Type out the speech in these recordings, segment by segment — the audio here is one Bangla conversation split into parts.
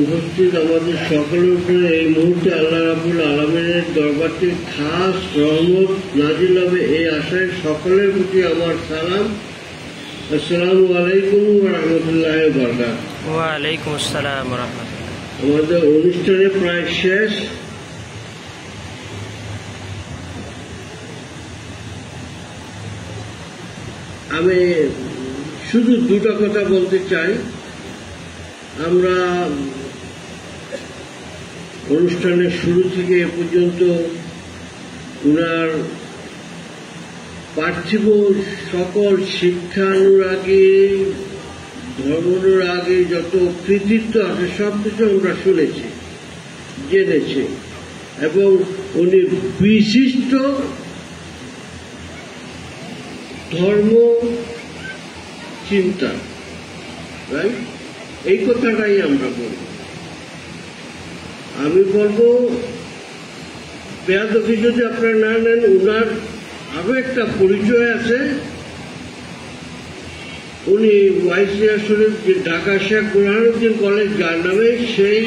উপস্থিত আমাদের সকলের উপরে এই মুহূর্তে আল্লাহ রাব্বুল আলামিনের দরবারটি খাস রহমত নাজিল হবে এই আশায় সকলের প্রতি আমার সালাম। আসসালামু আলাইকুম ওয়া রাহমাতুল্লাহি ওয়া বারাকাতুহু। ওয়া আলাইকুম আসসালাম ওয়া রাহমাতুল্লাহ। আমাদের অনুষ্ঠানে প্রায় শেষ। আমি শুধু দুটো কথা বলতে চাই। আমরা অনুষ্ঠানের শুরু থেকে এ পর্যন্ত উনার পার্থিব সকল শিক্ষানুরাগী ধর্মানুরাগী যত কৃতিত্ব আছে সব কিছু আমরা শুনেছি, জেনেছি, এবং উনি বিশিষ্ট ধর্ম চিন্তা, রাইট? এই কথাটাই আমরা বলব। আমি বলবো বেয়াদবি যদি আপনারা না নেন, উনার আরো একটা পরিচয় আছে। উনি ওয়াইসিয়া শরীফ যে ঢাকা শেখ বুরহানুদ্দিন কলেজ যার নামে, সেই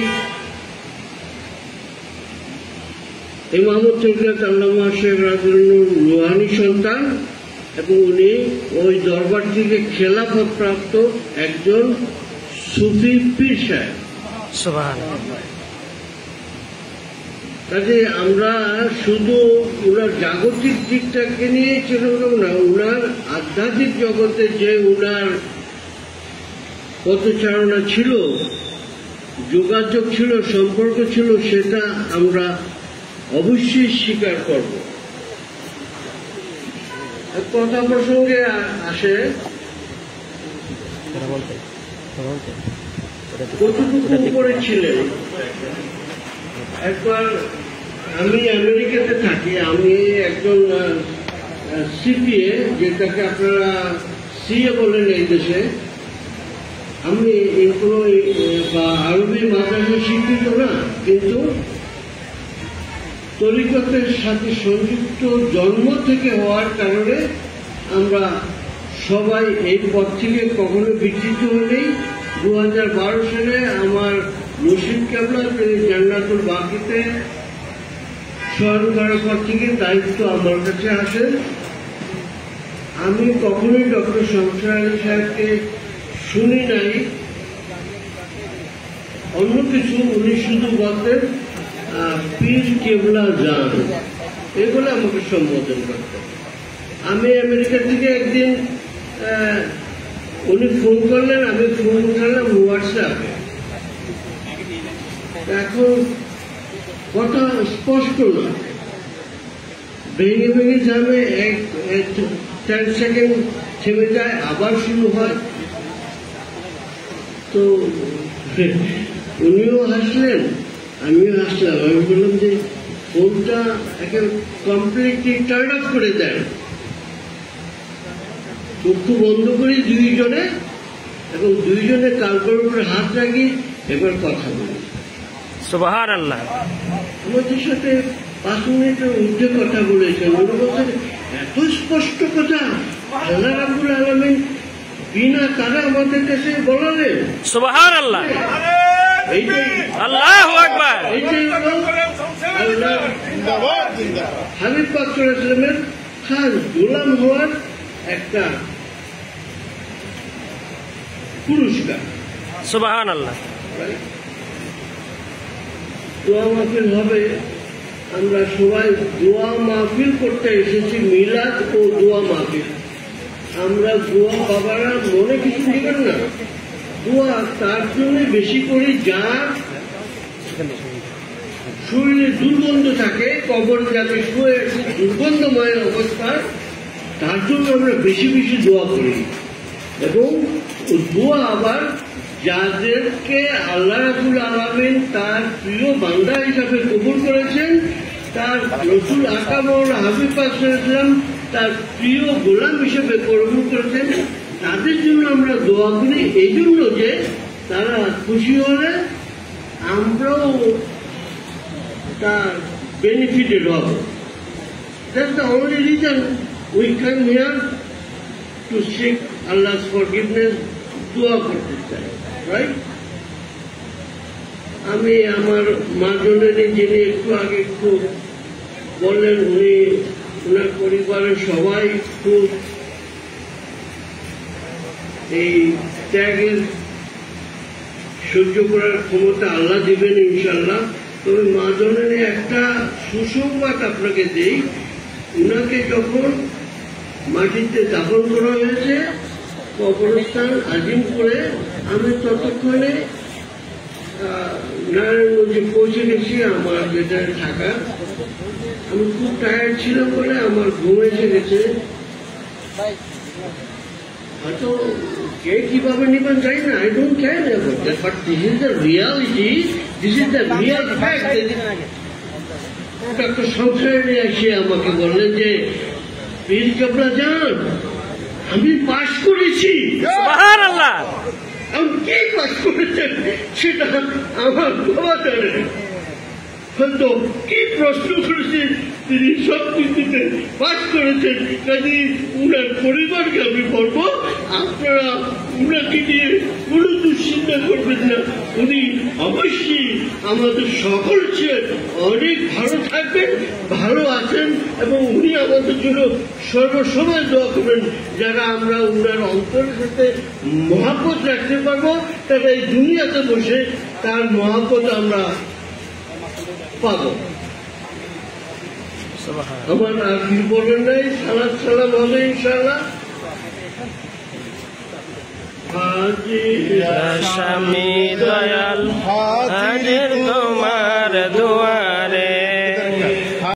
ইমামত তরিকত আল্লামা শেখ রাদিউল্লাহ রুহানী সন্তান, এবং উনি ওই দরবার থেকে খেলাফত প্রাপ্ত একজন সুফি পীর সাহেব। সুবহানাল্লাহ। কাজে আমরা শুধু উনার জাগতিক দিকটাকে নিয়ে চিন্তা করব না, উনার আধ্যাত্মিক জগতে যে উনার পথচারণা ছিল, যোগাযোগ ছিল, সম্পর্ক ছিল, সেটা আমরা অবশ্যই স্বীকার করব। কথা প্রসঙ্গে আসে, কতটুকু উপরে ছিলেন। একবার আমি আমেরিকাতে থাকি, আমি একজন সিপিএ, যেটাকে আপনারা সিএ বলেন এই দেশে। আমি কোনো বা আরবি মাদ্রাসা শিক্ষিত না, কিন্তু তরিকতের সাথে সংযুক্ত জন্ম থেকে হওয়ার কারণে আমরা সবাই এই পথ থেকে কখনো বিচ্যুত হলেই 2012 সালে আমার মুর্শিদ কেবলা তিনি জান্নাতুল বাকিতে শয়ন করার পর থেকে দায়িত্ব আমার কাছে আসে। আমি কখনোই ডক্টর শমশের আলী সাহেবকে শুনি নাই অন্য কিছু। উনি শুধু বলতেন পীর কেবলা যান, এগুলো আমাকে সম্বোধন করতেন। আমি আমেরিকা থেকে একদিন উনি ফোন করলেন, আমি ফোন করলাম হোয়াটসঅ্যাপে। এখন কথা স্পষ্ট না, ভেঙে ভেঙে যাবে, 10 সেকেন্ড থেমে যায়, আবার শুরু হয়। তো উনিও হাসলেন, আমিও হাসলাম। আমি বললাম যে ফোনটা একেবারে কমপ্লিটলি টার্ন অফ করে দেন, চক্ষু বন্ধ করি দুইজনে, এবং দুইজনে কালপের উপরে হাত রাখি, এবার কথা বলি। সুবহানাল্লাহ। আমাদের সাথে 5 মিনিটের ঊর্ধ্বে কথা বলেছেন। উনি বলছেন এত স্পষ্ট কথা আল্লাহ রাব্বুল আলামিন বিনা কারে আমাদের কাছে বলালেন। সুবহানাল্লাহ। এইটাই আল্লাহু আকবার। এইটাই হলো আল্লাহ হাবিব পাক সাল্লাল্লাহু আলাইহি ওয়াসাল্লামের খাস গোলাম হওয়ার একটা পুরস্কার। সুবহানাল্লাহ। দোয়া মাহফিল হবে, আমরা সবাই দোয়া মাহফিল করতে এসেছি, মিলাদ ও দোয়া মাহফিল। আমরা দোয়া বাবারা মনে কিছু নেবেন না, দোয়া তার জন্য বেশি করি যার শরীরে দুর্গন্ধ থাকে, কবর যাতে শুয়ে দুর্গন্ধময় অবস্থা, তার জন্য আমরা বেশি বেশি দোয়া করি। এবং দোয়া আবার যাদেরকে আল্লাহ রাব্বুল আলামিন তার প্রিয় বান্দা হিসাবে কবুল করেছেন, তার রাসূল আকরাম হাবিব পাক সাল্লাল্লাহু আলাইহি ওয়াসাল্লাম তার প্রিয় গোলাম হিসেবে কবুল করেছেন, তাদের জন্য আমরা দোয়া করি। এই জন্য যে তারা খুশি হলে আমরাও তার বেনিফিটেড হব। That's the only reason we come here to seek Allah's forgiveness, dua করতে চাই, right? আমি আমার মা জননী যিনি একটু আগে একটু বললেন, ওনার পরিবারের সবাই খুব এই ত্যাগের সহ্য করার ক্ষমতা আল্লাহ দিবেন ইনশাল্লাহ। তবে মা জননী একটা সুসংবাদ আপনাকে দেই, উনাকে যখন মাটিতে দাফন করা হয়েছে কবরস্থান আজিমপুরে, আমি ততক্ষণে নারায়ণগঞ্জে পৌঁছে গেছি আমার যেটায় থাকা। আমি খুব টায়ার্ড ছিলাম বলে আমার ঘুম এসে গেছে। হয়তো কে কিভাবে নিবেন জানি না, I don't care about that, but this is the reality, this is the Real fact. Doctor সংসারে এসে আমাকে বললেন যে পীর কেবলা যান, আমি পাশ করেছি। সুবহানাল্লাহ। আমি কি পাশ করেছেন সেটা আমার বাবা জানে। হয়তো কি প্রশ্ন করেছেন তিনি সব কিছুতে পাশ করেছেন, কাজে উনার পরিবারকে আমি বলবো আপনারা উনাকে নিয়ে কোনো দুশ্চিন্তা করবেন না। উনি অবশ্যই আমাদের সকল চেয়ে অনেক ভালো থাকবেন, ভালো আছেন, এবং উনি আমাদের জন্য সর্বসময় দোয়া করবেন। যারা আমরা উনার অন্তরের সাথে মহাব্বত রাখতে পারবো, তারা এই দুনিয়াতে বসে তার মহাব্বত আমরা পাবো। আমার আর কি বলেন নাই, সালাত সালাম হবে ইনশাআল্লাহ। স্বামী দয়াল হাজির তোমার দোয়া